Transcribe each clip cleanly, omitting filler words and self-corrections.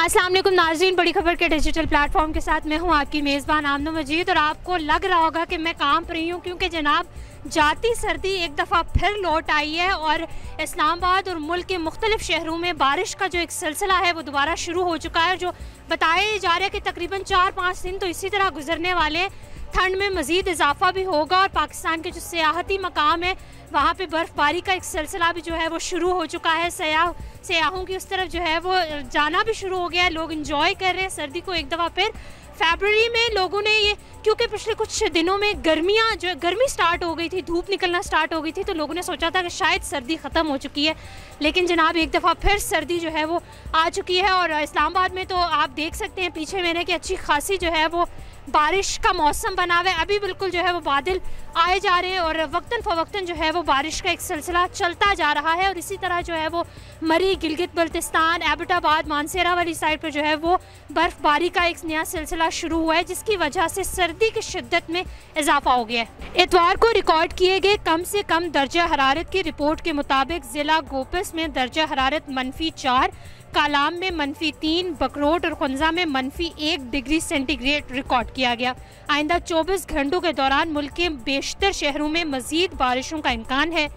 अस्सलाम वालेकुम नाज़रीन, बड़ी खबर के डिजिटल प्लेटफॉर्म के साथ मैं हूं आपकी मेज़बान आमनो मजीद। और आपको लग रहा होगा कि मैं काम पर रही हूं, क्योंकि जनाब जाती सर्दी एक दफ़ा फिर लौट आई है और इस्लामाबाद और मुल्क के मुख्तलिफ शहरों में बारिश का जो एक सिलसिला है वो दोबारा शुरू हो चुका है। जो बताया जा रहा है कि तकरीबन 4-5 दिन तो इसी तरह गुजरने वाले। ठंड में मज़ीद इजाफा भी होगा और पाकिस्तान के जो सियाहती मकाम है वहाँ पे बर्फ़बारी का एक सिलसिला भी जो है वो शुरू हो चुका है। सयाहों की उस तरफ जो है वो जाना भी शुरू हो गया है। लोग इंजॉय कर रहे हैं सर्दी को एक दफ़ा फिर। फरवरी में लोगों ने ये, क्योंकि पिछले कुछ दिनों में गर्मी स्टार्ट हो गई थी, धूप निकलना स्टार्ट हो गई थी, तो लोगों ने सोचा था कि शायद सर्दी ख़त्म हो चुकी है, लेकिन जनाब एक दफ़ा फिर सर्दी जो है वो आ चुकी है। और इस्लामाबाद में तो आप देख सकते हैं पीछे मैंने कि अच्छी खासी जो है वो बारिश का मौसम बना हुआ है। अभी बिल्कुल जो है वो बादल आए जा रहे हैं और वक्तन फ़वक्तन जो है वो बारिश का एक सिलसिला चलता जा रहा है। और इसी तरह जो है वो मरी, गिलगित बल्तिस्तान, एबटाबाद, मानसेरा वाली साइड पर जो है वो बर्फ़बारी का एक नया सिलसिला शुरू हुआ है, जिसकी वजह से सर्दी की शिद्दत में इजाफा हो गया है। इतवार को रिकॉर्ड किए गए कम से कम दर्जा हरारत की रिपोर्ट के मुताबिक ज़िला गोपस में दर्जा हरारत -4, कालाम में -3, बकरोट और खुंजा में -1 डिग्री सेंटीग्रेड रिकॉर्ड किया गया। आइंदा 24 घंटों के दौरान मुल्क के बेशतर शहरों में मजीद बारिशों का इम्कान है।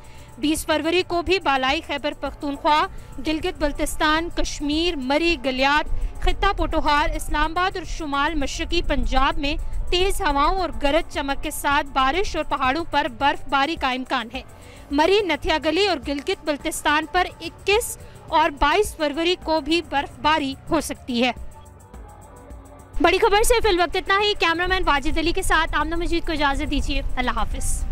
20 फरवरी को भी बालाई खैबर पख्तूनख्वा, गिलगित बल्तिस्तान, कश्मीर, मरी, गलियात, खित्ता पोटोहार, इस्लामाबाद और शुमाल मशरकी पंजाब में तेज़ हवाओं और गरज चमक के साथ बारिश और पहाड़ों पर बर्फबारी का इम्कान है। मरी, नथिया गली और गिलगित बल्तिस्तान पर 21 और 22 फरवरी को भी बर्फबारी हो सकती है। बड़ी खबर से फिल वक्त इतना ही। कैमरामैन वाजिद अली के साथ आमना मजीद को इजाज़त दीजिए। अल्लाह हाफिज़।